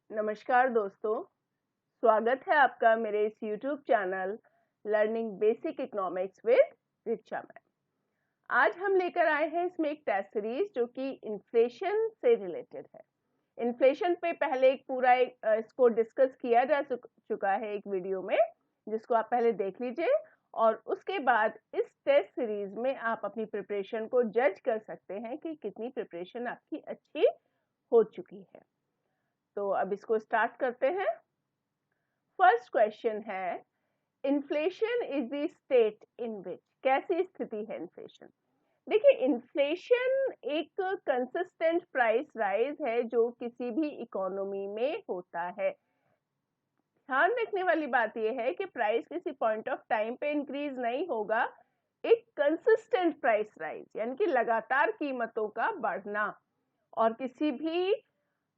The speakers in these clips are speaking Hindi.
नमस्कार दोस्तों, स्वागत है आपका मेरे इस YouTube channel learning basic economics with Richa ma'am. आज हम लेकर आए हैं इसमें एक टेस्ट सीरीज जो कि इन्फ्लेशन से रिलेटेड है। इन्फ्लेशन पे पहले इसको डिस्कस किया जा चुका है एक वीडियो में, जिसको आप पहले देख लीजिए और उसके बाद इस टेस्ट सीरीज में आप अपनी प्रिपरेशन को जज कर सकते हैं कि कितनी प्रिपरेशन आपकी अच्छी हो चुकी है। तो अब इसको स्टार्ट करते हैं। फर्स्ट क्वेश्चन है, inflation is the state in which, कैसी स्थिति है इन्फ्लेशन। देखिए, इन्फ्लेशन एक कंसिस्टेंट प्राइस राइज है जो किसी भी इकोनॉमी में होता है। ध्यान रखने वाली बात यह है कि प्राइस किसी पॉइंट ऑफ टाइम पे इंक्रीज नहीं होगा, एक कंसिस्टेंट प्राइस राइज यानी कि लगातार कीमतों का बढ़ना, और किसी भी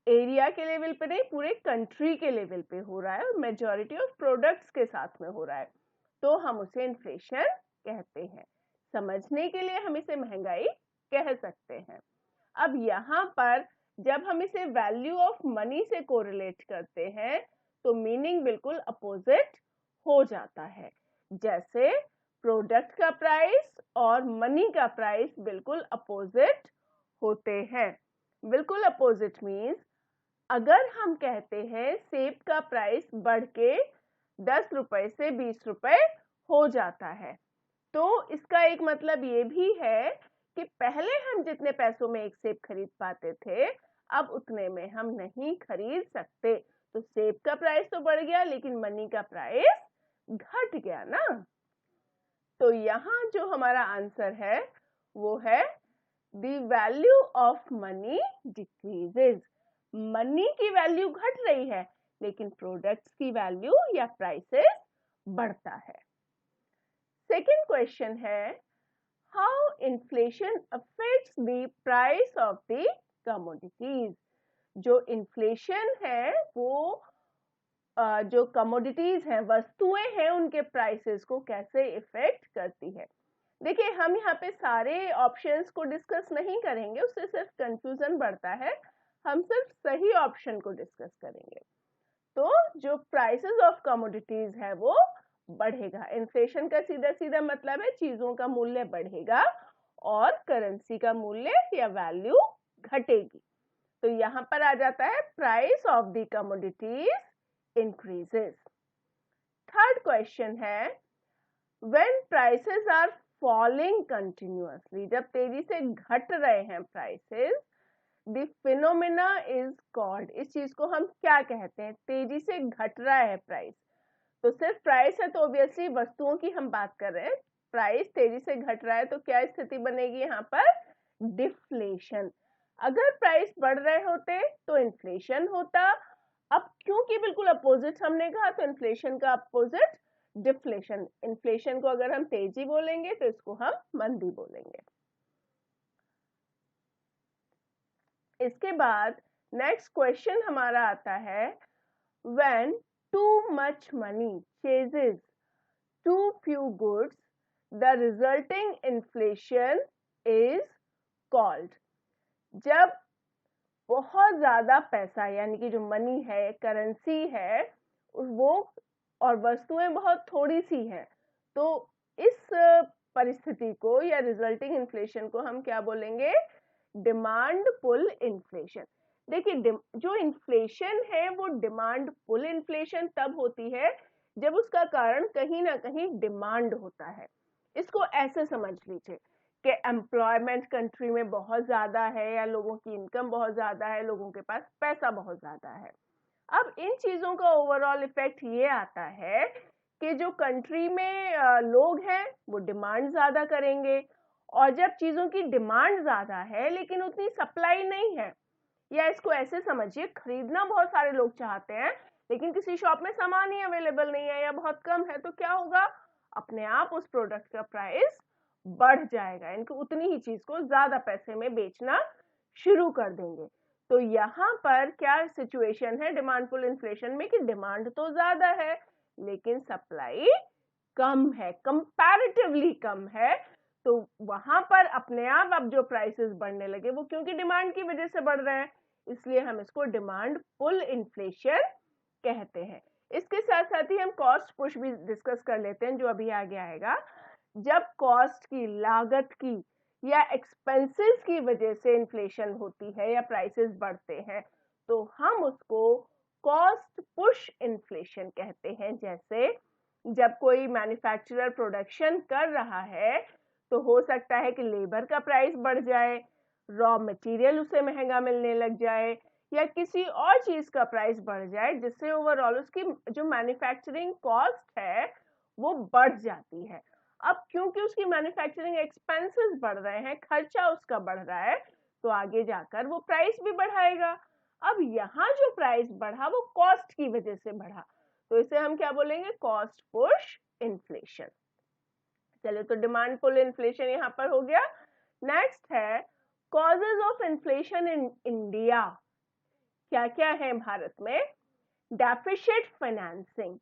एरिया के लेवल पे नहीं, पूरे कंट्री के लेवल पे हो रहा है और मेजॉरिटी ऑफ प्रोडक्ट्स के साथ में हो रहा है, तो हम उसे इन्फ्लेशन कहते हैं। समझने के लिए हम इसे महंगाई कह सकते हैं। अब यहाँ पर जब हम इसे वैल्यू ऑफ मनी से कोरिलेट करते हैं तो मीनिंग बिल्कुल अपोजिट हो जाता है। जैसे प्रोडक्ट का प्राइस और मनी का प्राइस बिल्कुल अपोजिट होते हैं। बिल्कुल अपोजिट मीन्स अगर हम कहते हैं सेब का प्राइस बढ़ के 10 रुपए से 20 रुपए हो जाता है, तो इसका एक मतलब ये भी है कि पहले हम जितने पैसों में एक सेब खरीद पाते थे, अब उतने में हम नहीं खरीद सकते। तो सेब का प्राइस तो बढ़ गया, लेकिन मनी का प्राइस घट गया ना। तो यहाँ जो हमारा आंसर है वो है the value of money decreases. Money की वैल्यू घट रही है, लेकिन प्रोडक्ट्स की वैल्यू या प्राइसेस बढ़ता है। सेकेंड क्वेश्चन है, how inflation affects the price of the commodities. जो इन्फ्लेशन है वो जो कमोडिटीज हैं, वस्तुएं हैं, उनके प्राइसेस को कैसे इफेक्ट करती है। देखिए, हम यहाँ पे सारे ऑप्शंस को डिस्कस नहीं करेंगे, उससे सिर्फ कंफ्यूजन बढ़ता है। हम सिर्फ सही ऑप्शन को डिस्कस करेंगे। तो जो प्राइसेस ऑफ कमोडिटीज है वो बढ़ेगा। इन्फ्लेशन का सीधा सीधा मतलब है चीजों का मूल्य बढ़ेगा और करेंसी का मूल्य या वैल्यू घटेगी। तो यहाँ पर आ जाता है price of the commodities increases. Third question है, when prices are falling continuously, जब तेजी से घट रहे हैं prices, the phenomena is called, इस चीज को हम क्या कहते हैं। तेजी से घट रहा है प्राइस, तो सिर्फ प्राइस है तो ऑब्वियसली वस्तुओं की हम बात कर रहे हैं। प्राइस तेजी से घट रहा है तो क्या स्थिति बनेगी यहाँ पर, डिफ्लेशन। अगर प्राइस बढ़ रहे होते तो इन्फ्लेशन होता। अब क्योंकि बिल्कुल अपोजिट हमने कहा, तो इन्फ्लेशन का अपोजिट डिफ्लेशन। इन्फ्लेशन को अगर हम तेजी बोलेंगे तो इसको हम मंदी बोलेंगे। इसके बाद नेक्स्ट क्वेश्चन हमारा आता है, when too much money chases too few goods the resulting inflation is called. जब बहुत ज्यादा पैसा यानी कि जो मनी है, करेंसी है, वो और वस्तुएं बहुत थोड़ी सी हैं, तो इस परिस्थिति को या रिजल्टिंग इन्फ्लेशन को हम क्या बोलेंगे, डिमांड पुल इन्फ्लेशन। देखिए, जो इन्फ्लेशन है वो डिमांड पुल इन्फ्लेशन तब होती है जब उसका कारण कहीं ना कहीं डिमांड होता है। इसको ऐसे समझ लीजिए कि एम्प्लॉयमेंट कंट्री में बहुत ज्यादा है या लोगों की इनकम बहुत ज्यादा है, लोगों के पास पैसा बहुत ज्यादा है। अब इन चीजों का ओवरऑल इफेक्ट ये आता है कि जो कंट्री में लोग हैं वो डिमांड ज्यादा करेंगे, और जब चीजों की डिमांड ज्यादा है लेकिन उतनी सप्लाई नहीं है, या इसको ऐसे समझिए, खरीदना बहुत सारे लोग चाहते हैं लेकिन किसी शॉप में सामान ही अवेलेबल नहीं है या बहुत कम है, तो क्या होगा, अपने आप उस प्रोडक्ट का प्राइस बढ़ जाएगा। इनको उतनी ही चीज को ज्यादा पैसे में बेचना शुरू कर देंगे। तो यहाँ पर क्या सिचुएशन है डिमांड पुल इन्फ्लेशन में, कि डिमांड तो ज्यादा है लेकिन सप्लाई कम है, कंपैरेटिवली कम है। तो वहां पर अपने आप अब जो प्राइसेस बढ़ने लगे वो क्योंकि डिमांड की वजह से बढ़ रहे हैं, इसलिए हम इसको डिमांड पुल इन्फ्लेशन कहते हैं। इसके साथ साथ ही हम कॉस्ट पुश भी डिस्कस कर लेते हैं, जो अभी आगे आएगा। जब कॉस्ट की, लागत की या एक्सपेंसेस की वजह से इन्फ्लेशन होती है या प्राइसेस बढ़ते हैं, तो हम उसको कॉस्ट पुश इन्फ्लेशन कहते हैं। जैसे जब कोई मैन्युफैक्चरर प्रोडक्शन कर रहा है तो हो सकता है कि लेबर का प्राइस बढ़ जाए, रॉ मटेरियल उसे महंगा मिलने लग जाए, या किसी और चीज का प्राइस बढ़ जाए, जिससे ओवरऑल उसकी जो मैन्युफैक्चरिंग कॉस्ट है वो बढ़ जाती है। अब क्योंकि उसकी मैन्युफैक्चरिंग एक्सपेंसेस बढ़ रहे हैं, खर्चा उसका बढ़ रहा है, तो आगे जाकर वो प्राइस भी बढ़ाएगा। अब यहाँ जो प्राइस बढ़ा वो कॉस्ट की वजह से बढ़ा, तो इसे हम क्या बोलेंगे? Cost push inflation. चलिए, तो डिमांड पुल इन्फ्लेशन यहाँ पर हो गया। नेक्स्ट है causes of inflation in India. क्या क्या है भारत में? Deficit financing.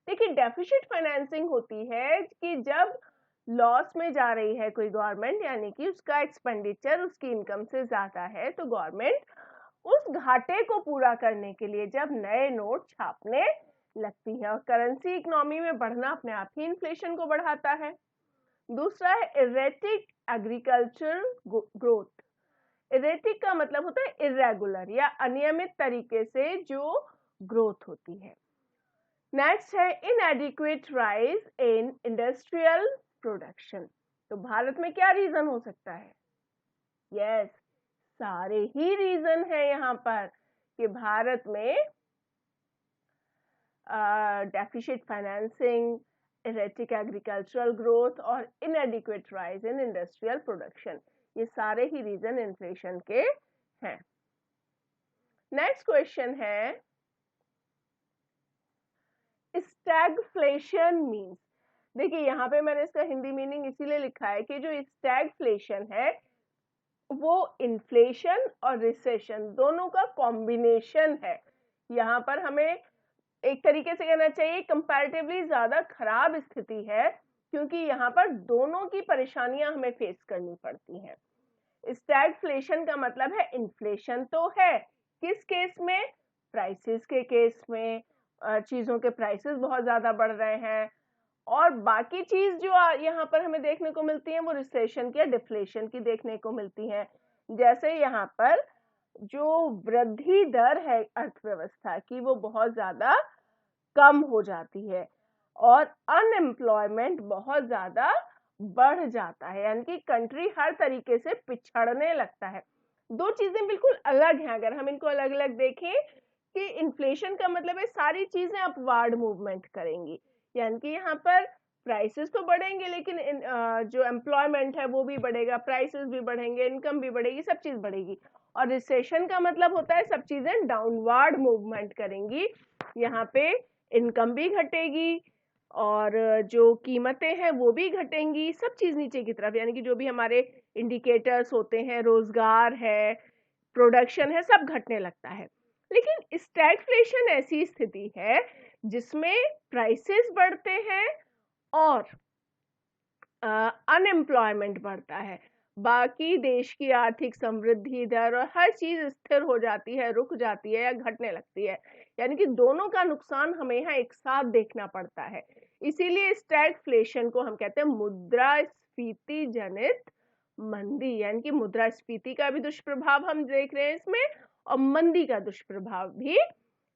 देखिए, डेफिसिट फाइनेंसिंग होती है कि जब लॉस में जा रही है कोई गवर्नमेंट, यानी कि उसका एक्सपेंडिचर उसकी इनकम से ज्यादा है, तो गवर्नमेंट उस घाटे को पूरा करने के लिए जब नए नोट छापने लगती है, और करेंसी इकोनॉमी में बढ़ना अपने आप ही इन्फ्लेशन को बढ़ाता है। दूसरा है इरेटिक एग्रीकल्चर ग्रोथ। इरेटिक का मतलब होता है इरेगुलर या अनियमित तरीके से जो ग्रोथ होती है। नेक्स्ट है इनएडिक्वेट राइज इन इंडस्ट्रियल प्रोडक्शन। तो भारत में क्या रीजन हो सकता है? यस, सारे ही रीजन है यहाँ पर कि भारत में deficit financing, erratic agricultural growth और inadequate rise in industrial production, ये सारे ही रीजन इन्फ्लेशन के हैं। नेक्स्ट क्वेश्चन है स्टैगफ्लेशन मीन्स। देखिए, यहाँ पे मैंने इसका हिंदी मीनिंग इसीलिए लिखा है कि जो स्टैगफ्लेशन है वो इन्फ्लेशन और रिसेशन दोनों का कॉम्बिनेशन है। यहाँ पर हमें एक तरीके से कहना चाहिए कंपैरेटिवली ज्यादा खराब स्थिति है, क्योंकि यहाँ पर दोनों की परेशानियां हमें फेस करनी पड़ती हैं। स्टैगफ्लेशन का मतलब है इन्फ्लेशन तो है, किस केस में? प्राइसेस के केस में, चीजों के प्राइसेस बहुत ज्यादा बढ़ रहे हैं, और बाकी चीज जो यहाँ पर हमें देखने को मिलती है वो रिसेशन की या डिफ्लेशन की देखने को मिलती है। जैसे यहाँ पर जो वृद्धि दर है अर्थव्यवस्था की वो बहुत ज्यादा कम हो जाती है और अनएम्प्लॉयमेंट बहुत ज्यादा बढ़ जाता है, यानी कि कंट्री हर तरीके से पिछड़ने लगता है। दो चीजें बिल्कुल अलग हैं, अगर हम इनको अलग अलग देखें कि इन्फ्लेशन का मतलब है सारी चीजें अपवार्ड मूवमेंट करेंगी, यानी कि यहाँ पर प्राइसेस तो बढ़ेंगे लेकिन जो एम्प्लॉयमेंट है वो भी बढ़ेगा, प्राइसेस भी बढ़ेंगे, इनकम भी बढ़ेगी, सब चीज बढ़ेगी। और रिसेशन का मतलब होता है सब चीजें डाउनवर्ड मूवमेंट करेंगी, यहाँ पे इनकम भी घटेगी और जो कीमतें हैं वो भी घटेंगी, सब चीज नीचे की तरफ, यानी कि जो भी हमारे इंडिकेटर्स होते हैं, रोजगार है, प्रोडक्शन है, सब घटने लगता है। लेकिन स्टैगफ्लेशन ऐसी स्थिति है जिसमें प्राइसेस बढ़ते हैं और अनएम्प्लॉयमेंट बढ़ता है, बाकी देश की आर्थिक समृद्धि दर और हर चीज स्थिर हो जाती है, रुक जाती है या घटने लगती है, यानी कि दोनों का नुकसान हमें यहाँ एक साथ देखना पड़ता है। इसीलिए स्टैगफ्लेशन को हम कहते हैं मुद्रास्फीति जनित मंदी, यानी कि मुद्रास्फीति का भी दुष्प्रभाव हम देख रहे हैं इसमें और मंदी का दुष्प्रभाव भी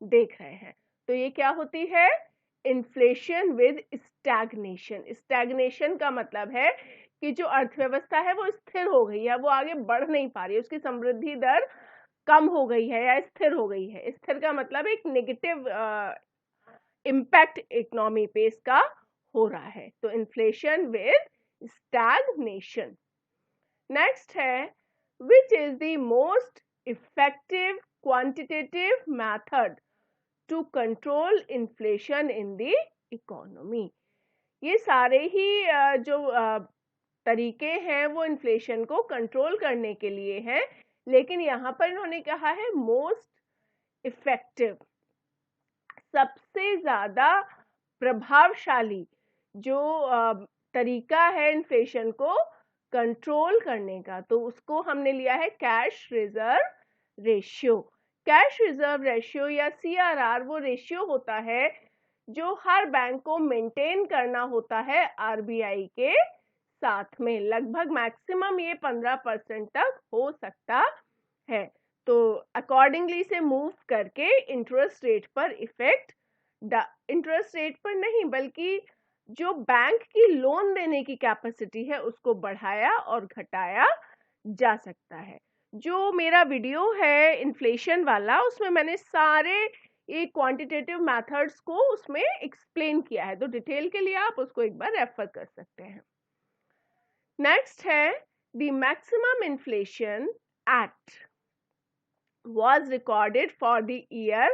देख रहे हैं। तो ये क्या होती है? Inflation with stagnation. स्टैग्नेशन का मतलब है कि जो अर्थव्यवस्था है वो स्थिर हो गई है, वो आगे बढ़ नहीं पा रही है, उसकी समृद्धि दर कम हो गई है या स्थिर हो गई है। स्थिर का मतलब एक नेगेटिव इम्पैक्ट इकोनॉमी पे इसका हो रहा है, तो इन्फ्लेशन विद स्टैग्नेशन। नेक्स्ट है which is the most effective quantitative method to control inflation in the economy. ये सारे ही जो तरीके हैं वो इन्फ्लेशन को कंट्रोल करने के लिए हैं, लेकिन यहाँ पर इन्होंने कहा है मोस्ट इफेक्टिव, सबसे ज्यादा प्रभावशाली जो तरीका है इन्फ्लेशन को कंट्रोल करने का, तो उसको हमने लिया है cash reserve ratio, cash reserve ratio या CRR वो रेशियो होता है जो हर बैंक को मेंटेन करना होता है RBI के साथ में। लगभग मैक्सिमम ये 15% तक हो सकता है। तो अकॉर्डिंगली से मूव करके इंटरेस्ट रेट पर इफेक्ट, इंटरेस्ट रेट पर नहीं बल्कि जो बैंक की लोन देने की कैपेसिटी है उसको बढ़ाया और घटाया जा सकता है। जो मेरा वीडियो है इन्फ्लेशन वाला, उसमें मैंने सारे ये क्वांटिटेटिव मेथड्स को उसमें एक्सप्लेन किया है, तो डिटेल के लिए आप उसको एक बार रेफर कर सकते हैं। नेक्स्ट है the maximum inflation act was recorded for the year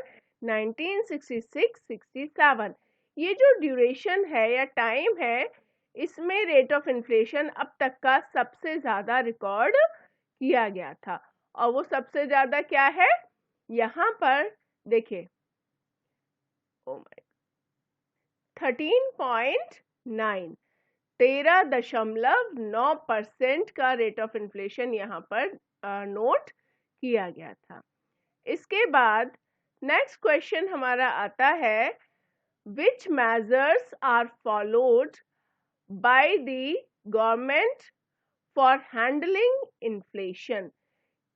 1966-67। ये जो ड्यूरेशन है या टाइम है, इसमें रेट ऑफ इन्फ्लेशन अब तक का सबसे ज्यादा रिकॉर्ड किया गया था। और वो सबसे ज्यादा क्या है, यहाँ पर देखिए 13.9 13.9% का रेट ऑफ इन्फ्लेशन यहाँ पर नोट किया गया था। इसके बाद नेक्स्ट क्वेश्चन हमारा आता है, which measures are followed by the government for handling inflation,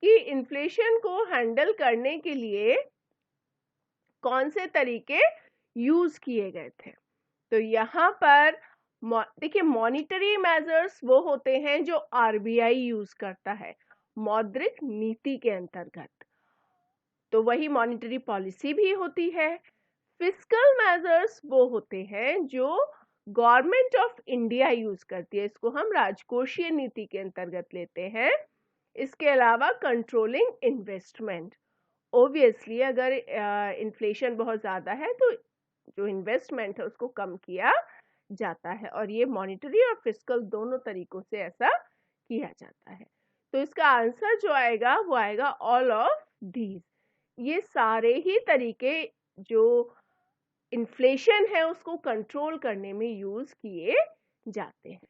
कि इन्फ्लेशन को हैंडल करने के लिए कौन से तरीके यूज किए गए थे। तो यहाँ पर देखिए मॉनिटरी मेजर्स वो होते हैं जो RBI यूज करता है मौद्रिक नीति के अंतर्गत, तो वही मॉनिटरी पॉलिसी भी होती है। फिस्कल मेजर्स वो होते हैं जो गवर्नमेंट ऑफ इंडिया यूज करती है, इसको हम राजकोषीय नीति के अंतर्गत लेते हैं। इसके अलावा कंट्रोलिंग इन्वेस्टमेंट, ओब्वियसली अगर इन्फ्लेशन बहुत ज्यादा है तो जो इन्वेस्टमेंट है उसको कम किया जाता है, और ये मॉनिटरी और फिस्कल दोनों तरीकों से ऐसा किया जाता है। तो इसका आंसर जो आएगा वो आएगा ऑल ऑफ दीज। ये सारे ही तरीके जो इन्फ्लेशन है उसको कंट्रोल करने में यूज किए जाते हैं।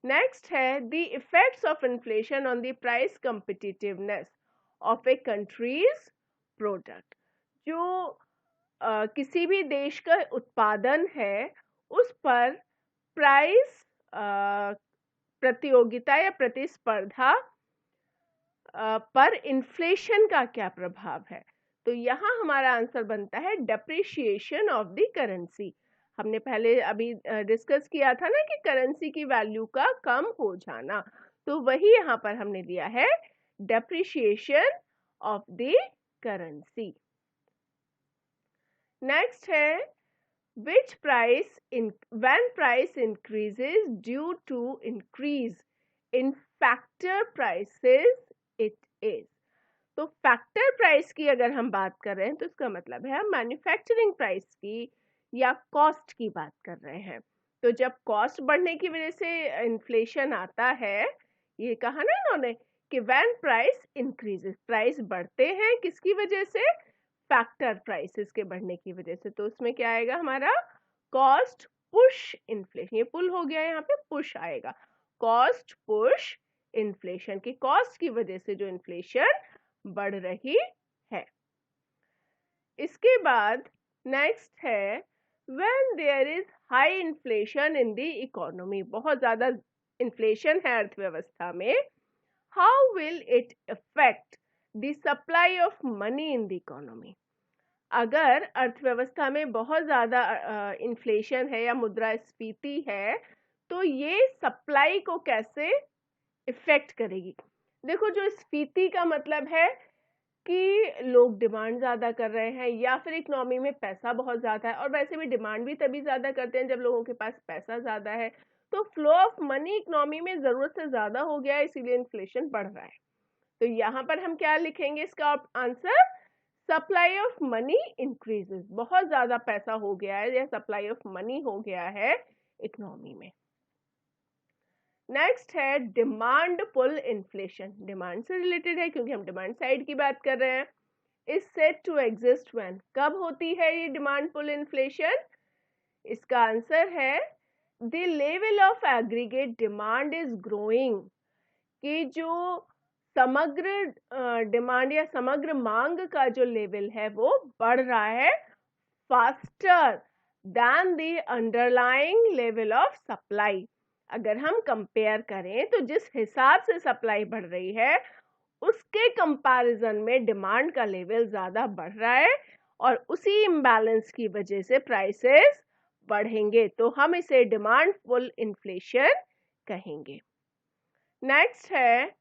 नेक्स्ट है the effects of inflation on the price competitiveness of A countries product. जो किसी भी देश का उत्पादन है उस पर प्राइस प्रतियोगिता या प्रतिस्पर्धा पर इन्फ्लेशन का क्या प्रभाव है। तो यहाँ हमारा आंसर बनता है डेप्रिशिएशन ऑफ द करेंसी। हमने पहले अभी डिस्कस किया था ना कि करेंसी की वैल्यू का कम हो जाना, तो वही यहाँ पर हमने लिया है depreciation of the currency. Next है which price when price increases due to increase in factor prices it is। तो फैक्टर प्राइस की अगर हम बात कर रहे हैं तो इसका मतलब है हम मैन्युफैक्चरिंग प्राइस की या कॉस्ट की बात कर रहे हैं। तो जब कॉस्ट बढ़ने की वजह से इन्फ्लेशन आता है, ये कहा ना इन्होंने कि व्हेन प्राइस इंक्रीजेस, प्राइस बढ़ते हैं किसकी वजह से, फैक्टर प्राइसेस के बढ़ने की वजह से। तो उसमें क्या आएगा हमारा कॉस्ट पुश इन्फ्लेशन, ये पुल हो गया, यहाँ पे पुश आएगा, कॉस्ट पुश इन्फ्लेशन की कॉस्ट की वजह से जो इन्फ्लेशन बढ़ रही है। इसके बाद नेक्स्ट है when there is high inflation in the economy, बहुत ज्यादा इन्फ्लेशन है अर्थव्यवस्था में, how will it affect the supply of money in the economy. अगर अर्थव्यवस्था में बहुत ज्यादा इन्फ्लेशन है या मुद्रास्फीति है तो ये सप्लाई को कैसे इफेक्ट करेगी। देखो जो स्फीति का मतलब है कि लोग डिमांड ज्यादा कर रहे हैं या फिर इकोनॉमी में पैसा बहुत ज्यादा है, और वैसे भी डिमांड भी तभी ज्यादा करते हैं जब लोगों के पास पैसा ज्यादा है। तो फ्लो ऑफ मनी इकोनॉमी में जरूरत से ज्यादा हो गया है, इसीलिए इन्फ्लेशन बढ़ रहा है। तो यहाँ पर हम क्या लिखेंगे इसका answer, supply of money increases, बहुत ज्यादा पैसा हो गया है या सप्लाई ऑफ मनी हो गया है इकोनॉमी में। नेक्स्ट है डिमांड पुल इन्फ्लेशन, डिमांड से रिलेटेड है क्योंकि हम डिमांड साइड की बात कर रहे हैं। Is said to exist when, कब होती है ये डिमांड पुल इन्फ्लेशन। इसका आंसर है the level of aggregate demand is growing, कि जो समग्र डिमांड या समग्र मांग का जो लेवल है वो बढ़ रहा है faster than the underlying level of supply. अगर हम कंपेयर करें तो जिस हिसाब से सप्लाई बढ़ रही है उसके कंपैरिजन में डिमांड का लेवल ज्यादा बढ़ रहा है और उसी इम्बैलेंस की वजह से प्राइसेस बढ़ेंगे, तो हम इसे डिमांड पुल इन्फ्लेशन कहेंगे। नेक्स्ट है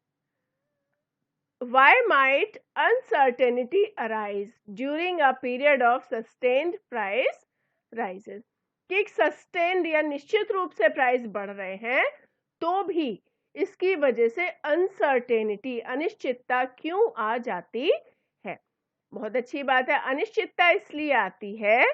why might uncertainty arise during a period of sustained price rises। कि सस्टेन्ड या निश्चित रूप से प्राइस बढ़ रहे हैं तो भी इसकी वजह से अनसर्टेनिटी अनिश्चितता क्यों आ जाती है। बहुत अच्छी बात है, अनिश्चितता इसलिए आती है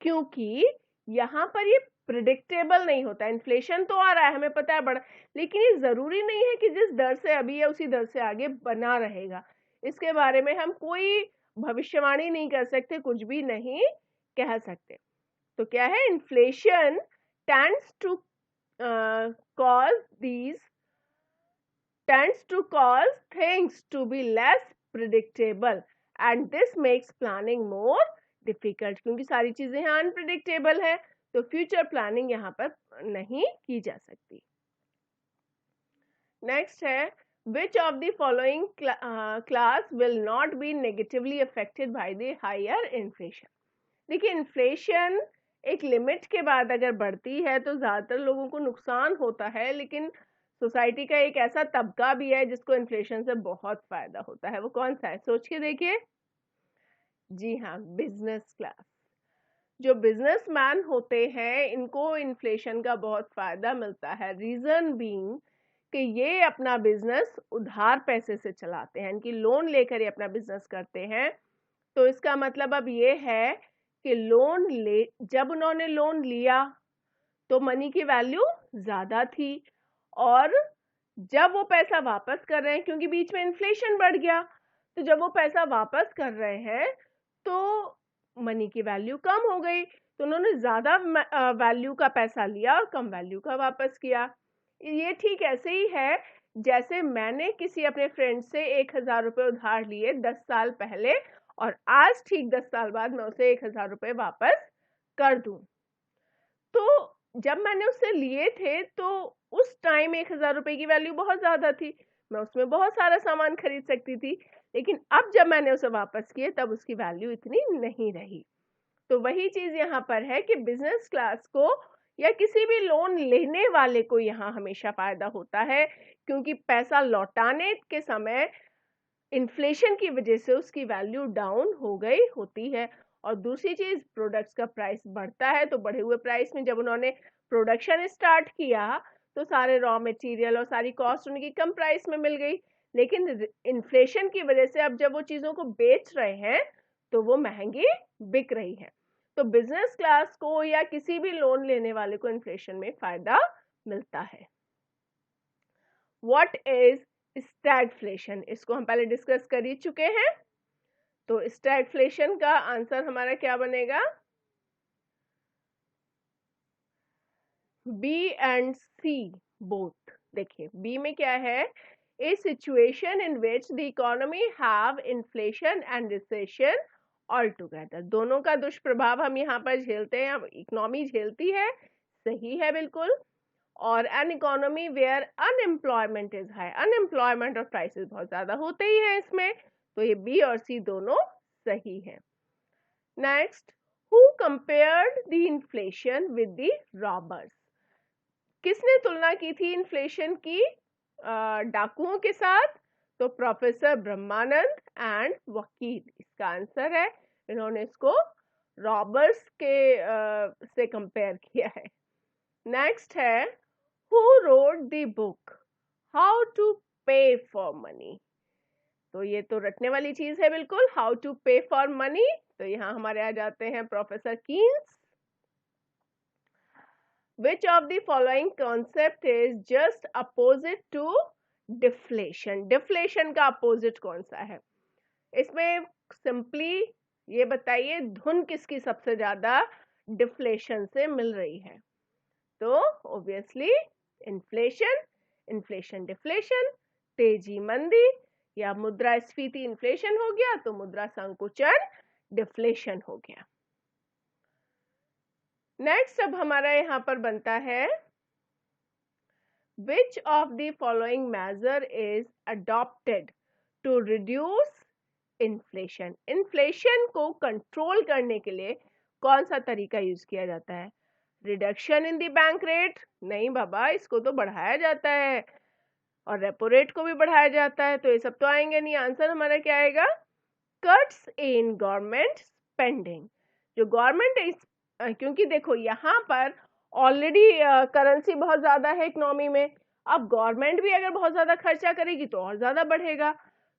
क्योंकि यहाँ पर ये प्रिडिक्टेबल नहीं होता। इन्फ्लेशन तो आ रहा है, हमें पता है बढ़, लेकिन ये जरूरी नहीं है कि जिस दर से अभी है उसी दर से आगे बना रहेगा। इसके बारे में हम कोई भविष्यवाणी नहीं कर सकते, कुछ भी नहीं कह सकते। तो क्या है, inflation tends to cause things to be less predictable and this makes planning more difficult। क्योंकि सारी चीजें यहाँ अनप्रिडिक्टेबल है तो फ्यूचर प्लानिंग यहाँ पर नहीं की जा सकती। नेक्स्ट है which of the following class will not be negatively affected by the higher inflation। देखिए, इन्फ्लेशन एक लिमिट के बाद अगर बढ़ती है तो ज्यादातर लोगों को नुकसान होता है, लेकिन सोसाइटी का एक ऐसा तबका भी है जिसको इन्फ्लेशन से बहुत फायदा होता है। वो कौन सा है, सोच के देखिए। जी हाँ, बिजनेस क्लास। जो बिजनेसमैन होते हैं इनको इन्फ्लेशन का बहुत फायदा मिलता है। रीजन बीइंग कि ये अपना बिजनेस उधार पैसे से चलाते हैं, इनकी लोन लेकर ये अपना बिजनेस करते हैं। तो इसका मतलब अब ये है कि जब उन्होंने लोन लिया तो मनी की वैल्यू ज्यादा थी और जब वो पैसा वापस कर रहे हैं, क्योंकि बीच में इन्फ्लेशन बढ़ गया, तो जब वो पैसा वापस कर रहे हैं तो मनी की वैल्यू कम हो गई, तो उन्होंने ज्यादा वैल्यू का पैसा लिया और कम वैल्यू का वापस किया। ये ठीक ऐसे ही है जैसे मैंने किसी अपने फ्रेंड से 1000 रुपये उधार लिए 10 साल पहले और आज ठीक 10 साल बाद मैं उसे 1000 रुपये वापस कर दूं। तो जब मैंने उससे लिए थे तो उस टाइम 1000 रुपये की वैल्यू बहुत ज्यादा थी, मैं उसमें बहुत सारा सामान खरीद सकती थी, लेकिन अब जब मैंने उसे वापस किए तब उसकी वैल्यू इतनी नहीं रही। तो वही चीज यहाँ पर है कि बिजनेस क्लास को या किसी भी लोन लेने वाले को यहाँ हमेशा फायदा होता है, क्योंकि पैसा लौटाने के समय इन्फ्लेशन की वजह से उसकी वैल्यू डाउन हो गई होती है। और दूसरी चीज, प्रोडक्ट्स का प्राइस बढ़ता है, तो बढ़े हुए प्राइस में जब उन्होंने प्रोडक्शन स्टार्ट किया तो सारे रॉ मटेरियल और सारी कॉस्ट उनकी कम प्राइस में मिल गई, लेकिन इन्फ्लेशन की वजह से अब जब वो चीजों को बेच रहे हैं तो वो महंगी बिक रही है। तो बिजनेस क्लास को या किसी भी लोन लेने वाले को इन्फ्लेशन में फायदा मिलता है। व्हाट इज स्टैगफ्लेशन, इसको हम पहले डिस्कस कर ही चुके हैं। तो स्टैगफ्लेशन का आंसर हमारा क्या बनेगा, बी एंड सी बोथ। देखिए बी में क्या है, a situation in which the economy have inflation and recession all together. दोनों का दुष्प्रभाव हम यहाँ पर झेलते हैं, इकोनॉमी झेलती है, सही है बिल्कुल। और an economy where unemployment is high, unemployment और प्राइसेस बहुत ज्यादा होते ही हैं इसमें, तो ये बी और सी दोनों सही है। Next, who compared the inflation with the robbers, किसने तुलना की थी इन्फ्लेशन की डाकुओं के साथ, तो प्रोफेसर ब्रह्मानंद एंड वकील इसका आंसर है। इन्होंने इसको रॉबर्स के से कंपेयर किया है। नेक्स्ट है, who wrote the book how to pay for money, तो ये तो रटने वाली चीज है बिल्कुल, how to pay for money, तो यहाँ हमारे आ जाते हैं professor Keynes. Which of the following concept is just opposite to deflation? Deflation का opposite कौन सा है? इसमें सिंपली ये बताइए धुन किसकी सबसे ज्यादा डिफ्लेशन से मिल रही है, तो ऑब्वियसली इन्फ्लेशन, इन्फ्लेशन डिफ्लेशन, तेजी मंदी, या मुद्रास्फीति इन्फ्लेशन हो गया तो मुद्रा संकुचन डिफ्लेशन हो गया। नेक्स्ट अब हमारा यहाँ पर बनता है Which of the following measure is adopted to reduce inflation? Inflation को कंट्रोल करने के लिए कौन सा तरीका यूज किया जाता है? Reduction in the bank rate? नहीं बाबा, इसको तो बढ़ाया जाता है, और रेपो रेट को भी बढ़ाया जाता है, तो ये सब तो आएंगे नहीं। आंसर हमारा क्या आएगा? Cuts in government spending. जो गवर्नमेंट, क्योंकि देखो यहाँ पर ऑलरेडी करेंसी बहुत ज्यादा है इकोनॉमी में, अब गवर्नमेंट भी अगर बहुत ज्यादा खर्चा करेगी तो और ज्यादा बढ़ेगा,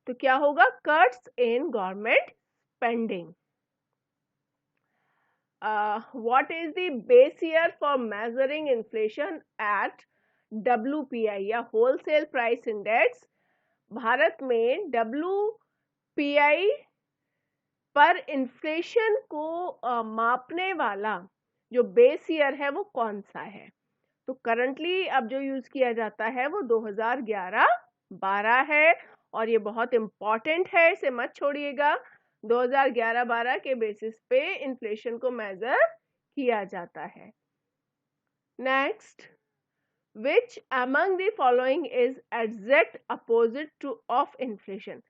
तो क्या होगा? Cuts in government spending. What is the base year for measuring inflation eight WPI या होलसेल प्राइस इंडेक्स? भारत में WPI पर इन्फ्लेशन को मापने वाला जो बेस ईयर है वो कौन सा है? तो करंटली अब जो यूज किया जाता है वो 2011-12 है, और ये बहुत इंपॉर्टेंट है, इसे मत छोड़िएगा। 2011-12 के बेसिस पे इन्फ्लेशन को मेजर किया जाता है। Next, which among the following is exact opposite to of inflation?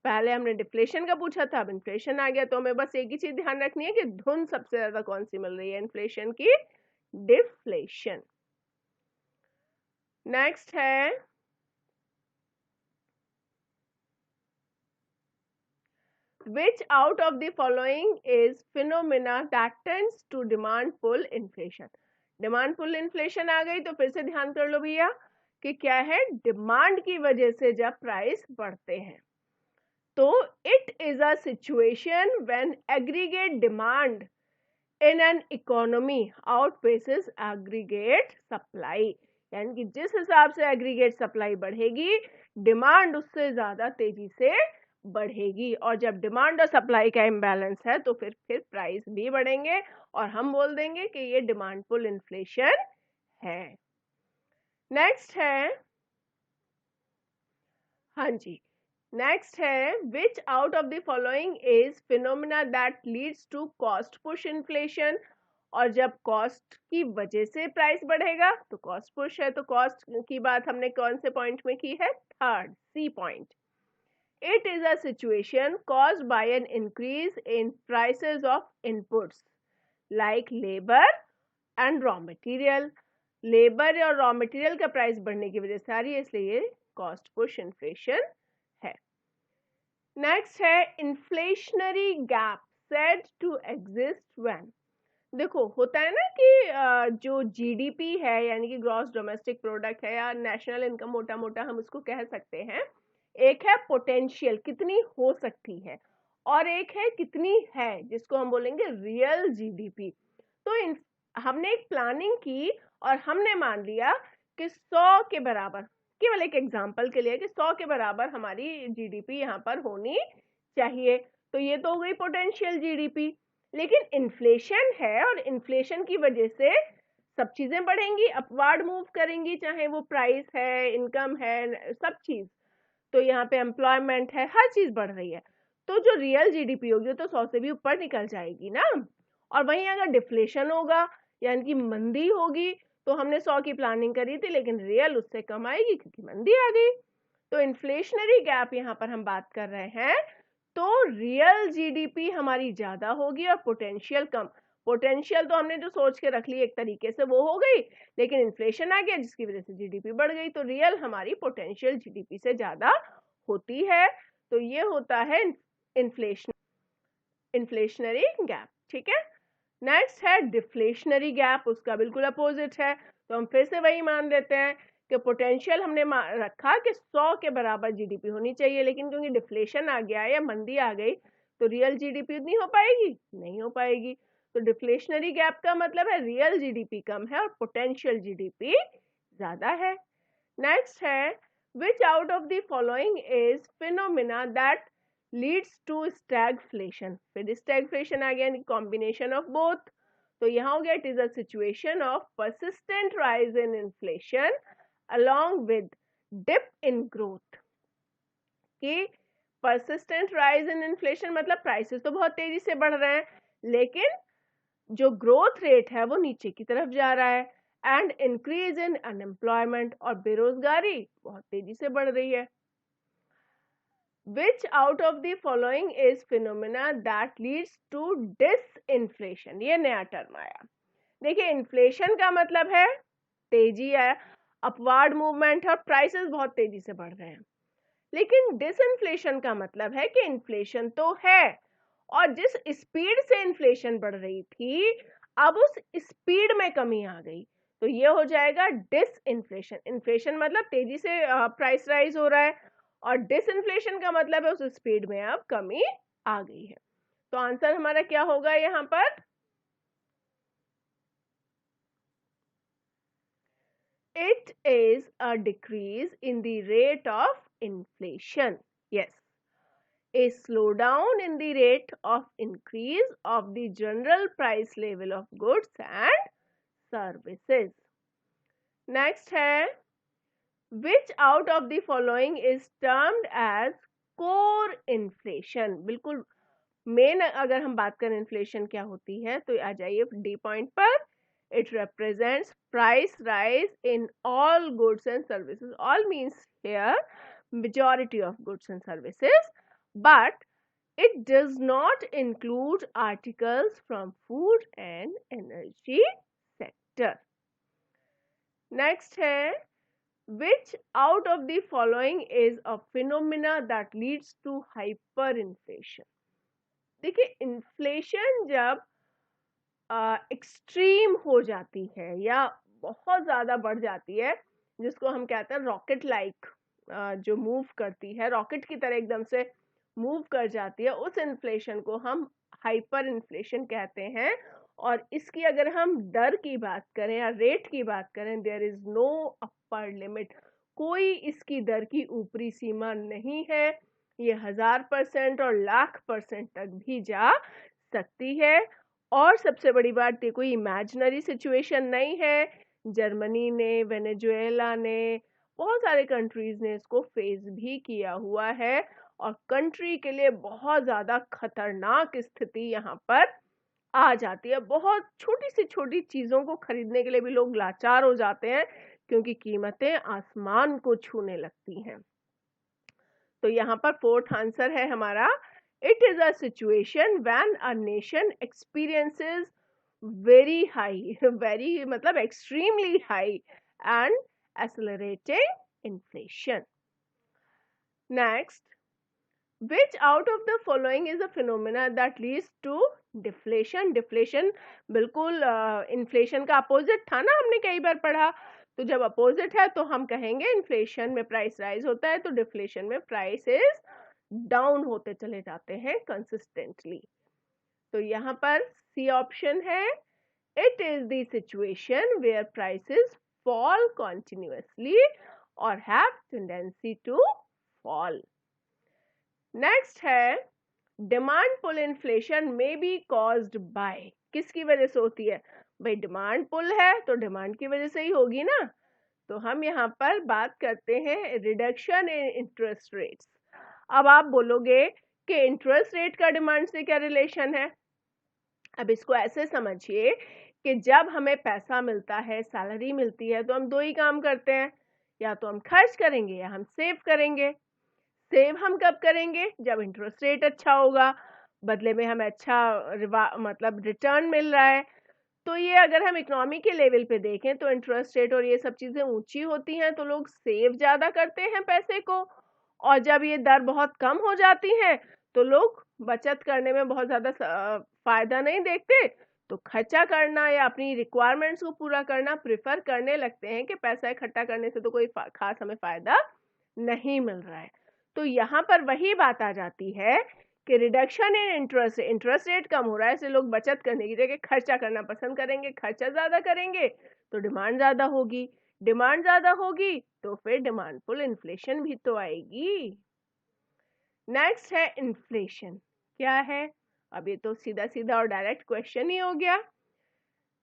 पहले हमने डिफ्लेशन का पूछा था, अब इन्फ्लेशन आ गया, तो हमें बस एक ही चीज ध्यान रखनी है कि धुन सबसे ज्यादा कौन सी मिल रही है इन्फ्लेशन की? डिफ्लेशन। नेक्स्ट है which out of the following is phenomena that tends to demand pull inflation? Demand pull inflation आ गई तो फिर से ध्यान कर लो भैया कि क्या है? डिमांड की वजह से जब प्राइस बढ़ते हैं, तो it is a situation when aggregate demand in an economy outpaces aggregate supply. यानी कि जिस हिसाब से एग्रीगेट सप्लाई बढ़ेगी, डिमांड उससे ज्यादा तेजी से बढ़ेगी, और जब डिमांड और सप्लाई का इम्बैलेंस है तो फिर प्राइस भी बढ़ेंगे, और हम बोल देंगे कि ये डिमांड पुल इन्फ्लेशन है। नेक्स्ट है, हाँ जी, नेक्स्ट है which out of the following is phenomena that leads to cost push inflation? और जब कॉस्ट की वजह से प्राइस बढ़ेगा तो कॉस्ट पुश है, तो कॉस्ट की बात हमने कौन से पॉइंट में की है? Third, C point. It is a situation caused by an increase in prices of inputs like labor and raw material. Labour और रॉ मटेरियल का प्राइस बढ़ने की वजह से आ रही है, इसलिए ये कॉस्ट पुश इन्फ्लेशन है। नेक्स्ट है inflationary gap said to exist when? देखो होता है ना कि जो जीडीपी है यानी कि ग्रॉस डोमेस्टिक प्रोडक्ट है या नेशनल इनकम, मोटा मोटा हम उसको कह सकते हैं, एक है पोटेंशियल, कितनी हो सकती है, और एक है कितनी है, जिसको हम बोलेंगे रियल जीडीपी। तो हमने एक प्लानिंग की और हमने मान लिया कि 100 के बराबर, केवल एक एग्जांपल के लिए, कि 100 के बराबर हमारी जीडीपी यहाँ पर होनी चाहिए, तो ये तो हो गई पोटेंशियल जीडीपी। लेकिन इन्फ्लेशन है और इन्फ्लेशन की वजह से सब चीजें बढ़ेंगी, अपवार्ड मूव करेंगी, चाहे वो प्राइस है, इनकम है, सब चीज, तो यहाँ पे एम्प्लॉयमेंट है, हर चीज बढ़ रही है, तो जो रियल जीडीपी होगी तो 100 से भी ऊपर निकल जाएगी ना। और वहीं अगर डिफ्लेशन होगा यानी कि मंदी होगी, तो हमने 100 की प्लानिंग करी थी लेकिन रियल उससे कम आएगी क्योंकि मंदी आ गई। तो इन्फ्लेशनरी गैप यहाँ पर हम बात कर रहे हैं, तो रियल जीडीपी हमारी ज्यादा होगी और पोटेंशियल कम। पोटेंशियल तो हमने जो सोच के रख ली एक तरीके से वो हो गई, लेकिन इन्फ्लेशन आ गया जिसकी वजह से जीडीपी बढ़ गई, तो रियल हमारी पोटेंशियल जीडीपी से ज्यादा होती है, तो ये होता है इन्फ्लेशनरी गैप। ठीक है, नेक्स्ट है डिफ्लेशनरी गैप, उसका बिल्कुल अपोजिट है, तो हम फिर से वही मान लेते हैं कि पोटेंशियल हमने रखा कि 100 के बराबर जीडीपी होनी चाहिए, लेकिन क्योंकि डिफ्लेशन आ गया या मंदी आ गई तो रियल जीडीपी नहीं हो पाएगी, नहीं हो पाएगी। तो डिफ्लेशनरी गैप का मतलब है रियल जीडीपी कम है और पोटेंशियल जीडीपी ज्यादा है। नेक्स्ट है which out of the following is phenomena that leads to stagflation? फिर स्टैगफ्लेशन आ गया, कॉम्बिनेशन ऑफ बोथ, तो यहाँ हो गया it is a situation of persistent rise in inflation along with dip in growth, कि persistent rise in inflation मतलब प्राइसेस तो बहुत तेजी से बढ़ रहे हैं, लेकिन जो ग्रोथ रेट है वो नीचे की तरफ जा रहा है, एंड इंक्रीज इन अनएम्प्लॉयमेंट, और बेरोजगारी बहुत तेजी से बढ़ रही है। Which out of the following is phenomena that leads to disinflation? ये नया टर्म आया। देखिए, इन्फ्लेशन का मतलब है तेजी है, अपवार्ड मूवमेंट है, प्राइसेस बहुत तेजी से बढ़ रहे हैं। लेकिन डिसइंफ्लेशन का मतलब है कि इन्फ्लेशन तो है, और जिस स्पीड से इन्फ्लेशन बढ़ रही थी अब उस स्पीड में कमी आ गई, तो ये हो जाएगा डिसइंफ्लेशन। इन्फ्लेशन मतलब तेजी से प्राइस राइज हो रहा है, और डिसइंफ्लेशन का मतलब है उस स्पीड में अब कमी आ गई है। तो आंसर हमारा क्या होगा यहाँ पर? It is a decrease in the rate of inflation. Yes. A slowdown in the rate of increase of the general price level of goods and services. Next है, which out of the following is termed as core inflation? बिल्कुल मेन अगर हम बात करें इन्फ्लेशन क्या होती है तो आ जाइए डी पॉइंट पर। It represents price rise in all goods and services. All means here majority of goods and services, but it does not include articles from food and energy sector. Next है, which out of the following is a phenomena that leads to hyperinflation? देखिए, इन्फ्लेशन जब एक्सट्रीम हो जाती है या बहुत ज़्यादा बढ़ जाती है, जिसको हम कहते हैं रॉकेट लाइक, जो मूव करती है रॉकेट की तरह एकदम से मूव कर जाती है, उस इन्फ्लेशन को हम हाइपर इन्फ्लेशन कहते हैं। और इसकी अगर हम दर की बात करें या रेट की बात करें, there is no upper limit, कोई इसकी दर की ऊपरी सीमा नहीं है। ये 1000% और लाख% तक भी जा सकती है। और सबसे बड़ी बात, ये कोई इमेजिनरी सिचुएशन नहीं है। जर्मनी ने, वेनेजुएला ने, बहुत सारे कंट्रीज ने इसको फेस भी किया हुआ है, और कंट्री के लिए बहुत ज़्यादा खतरनाक स्थिति यहाँ पर आ जाती है। बहुत छोटी से छोटी चीज़ों को खरीदने के लिए भी लोग लाचार हो जाते हैं, क्योंकि कीमतें आसमान को छूने लगती हैं। तो यहाँ पर फोर्थ आंसर है हमारा, it is a situation when a nation experiences very high, very मतलब extremely high and accelerating inflation. Next, which out of the following is a phenomena that leads to deflation? Deflation बिल्कुल inflation का opposite था ना, हमने कई बार पढ़ा। तो जब opposite है तो हम कहेंगे inflation में price rise होता है, तो deflation में prices डाउन होते चले जाते हैं कंसिस्टेंटली। तो यहाँ पर सी ऑप्शन है, it is the situation where prices fall continuously और have tendency to fall. Next है, डिमांड पुल इन्फ्लेशन में बी कॉज्ड बाय, किसकी वजह से होती है? भाई डिमांड पुल है तो डिमांड की वजह से ही होगी ना। तो हम यहाँ पर बात करते हैं रिडक्शन इन इंटरेस्ट रेट्स। अब आप बोलोगे कि इंटरेस्ट रेट का डिमांड से क्या रिलेशन है? अब इसको ऐसे समझिए कि जब हमें पैसा मिलता है, सैलरी मिलती है, तो हम दो ही काम करते हैं, या तो हम खर्च करेंगे या हम सेव करेंगे। सेव हम कब करेंगे? जब इंटरेस्ट रेट अच्छा होगा, बदले में हमें अच्छा मतलब रिटर्न मिल रहा है। तो ये अगर हम इकोनॉमी के लेवल पे देखें तो इंटरेस्ट रेट और ये सब चीज़ें ऊंची होती हैं, तो लोग सेव ज़्यादा करते हैं पैसे को, और जब ये दर बहुत कम हो जाती है तो लोग बचत करने में बहुत ज़्यादा फायदा नहीं देखते, तो खर्चा करना या अपनी रिक्वायरमेंट्स को पूरा करना प्रिफर करने लगते हैं कि पैसा इकट्ठा करने से तो कोई खास हमें फायदा नहीं मिल रहा है। तो यहाँ पर वही बात आ जाती है कि रिडक्शन इन इंटरेस्ट रेट कम हो रहा है, इसलिए लोग बचत करने की जगह खर्चा करना पसंद करेंगे। खर्चा ज़्यादा करेंगे तो डिमांड ज़्यादा होगी, डिमांड ज़्यादा होगी तो फिर डिमांड पुल इन्फ्लेशन भी तो आएगी। नेक्स्ट है इन्फ्लेशन, क्या है? अब ये तो सीधा सीधा और डायरेक्ट क्वेश्चन ही हो गया।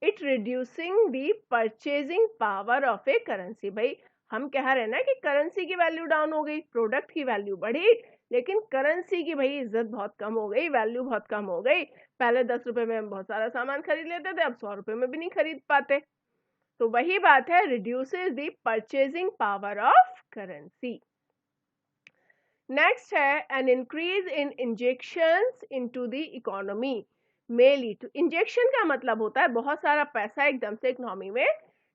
It reducing the purchasing power of A currency. भाई हम कह रहे हैं ना कि करेंसी की वैल्यू डाउन हो गई, प्रोडक्ट की वैल्यू बढ़ी, लेकिन करेंसी की भाई इज्जत बहुत कम हो गई, वैल्यू बहुत कम हो गई। पहले 10 रुपए में हम बहुत सारा सामान खरीद लेते थे, अब 100 रुपए में भी नहीं खरीद पाते। तो वही बात है, reduces the purchasing power of currency. Next है an increase in injections into the economy may lead to. Injection का मतलब होता है बहुत सारा पैसा एकदम से इकोनॉमी में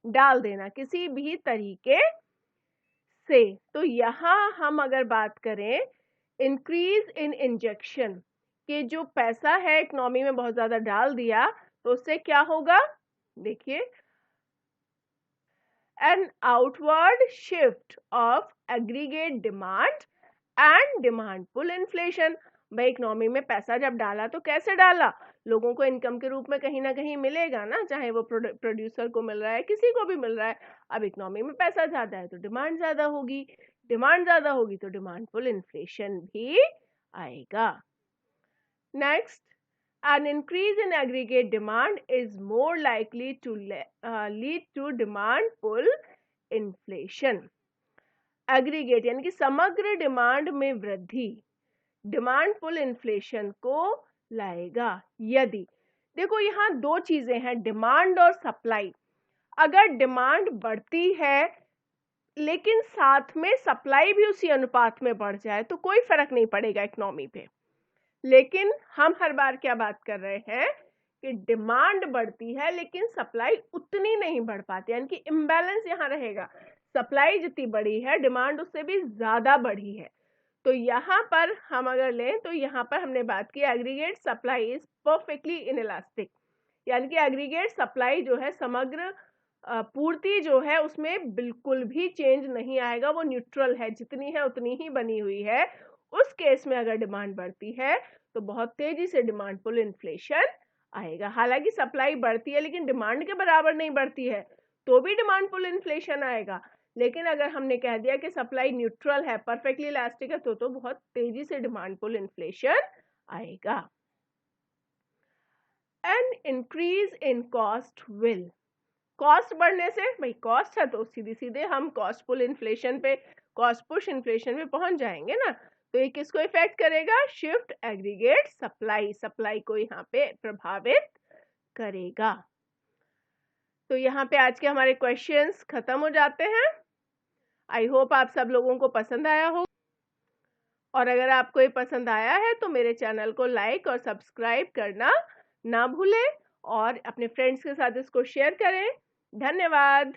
डाल देना किसी भी तरीके से। तो यहाँ हम अगर बात करें इंक्रीज इन इंजेक्शन के, जो पैसा है इकोनॉमी में बहुत ज्यादा डाल दिया, तो उससे क्या होगा, देखिए, an outward shift of aggregate demand and demand pull inflation. भाई इकोनॉमी में पैसा जब डाला तो कैसे डाला, लोगों को इनकम के रूप में कहीं ना कहीं मिलेगा ना, चाहे वो प्रोड्यूसर को मिल रहा है, किसी को भी मिल रहा है। अब इकोनॉमी में पैसा ज्यादा है तो डिमांड ज्यादा होगी, डिमांड ज्यादा होगी तो डिमांड पुल इन्फ्लेशन भी आएगा। Next, an increase in aggregate demand is more likely to lead to demand pull inflation। Aggregate यानी कि समग्र डिमांड में वृद्धि डिमांड पुल इन्फ्लेशन को लाएगा यदि, देखो यहाँ दो चीजें हैं, डिमांड और सप्लाई। अगर डिमांड बढ़ती है लेकिन साथ में सप्लाई भी उसी अनुपात में बढ़ जाए तो कोई फर्क नहीं पड़ेगा इकोनॉमी पे। लेकिन हम हर बार क्या बात कर रहे हैं कि डिमांड बढ़ती है लेकिन सप्लाई उतनी नहीं बढ़ पाती, यानी कि इम्बैलेंस यहाँ रहेगा, सप्लाई जितनी बड़ी है डिमांड उससे भी ज्यादा बढ़ी है। तो यहाँ पर हम अगर लें तो यहाँ पर हमने बात की aggregate supply is perfectly inelastic, यानी कि एग्रीगेट सप्लाई जो है, समग्र पूर्ति जो है, उसमें बिल्कुल भी चेंज नहीं आएगा, वो न्यूट्रल है, जितनी है उतनी ही बनी हुई है। उस केस में अगर डिमांड बढ़ती है तो बहुत तेजी से डिमांड पुल इन्फ्लेशन आएगा। हालांकि सप्लाई बढ़ती है लेकिन डिमांड के बराबर नहीं बढ़ती है तो भी डिमांड पुल इन्फ्लेशन आएगा। लेकिन अगर हमने कह दिया कि सप्लाई न्यूट्रल है, परफेक्टली इलास्टिक है, तो बहुत तेजी से डिमांड पुल इन्फ्लेशन आएगा। N increase in cost will, cost बढ़ने से, भाई कॉस्ट है तो सीधे सीधे हम कॉस्ट पुल इन्फ्लेशन पे, कॉस्ट पुश इन्फ्लेशन पे पहुंच जाएंगे ना। तो ये किसको इफेक्ट करेगा, शिफ्ट एग्रीगेट सप्लाई, सप्लाई को यहाँ पे प्रभावित करेगा। तो यहाँ पे आज के हमारे क्वेश्चंस खत्म हो जाते हैं। आई होप आप सब लोगों को पसंद आया हो, और अगर आपको ये पसंद आया है तो मेरे चैनल को लाइक और सब्सक्राइब करना ना भूलें और अपने फ्रेंड्स के साथ इसको शेयर करें। धन्यवाद।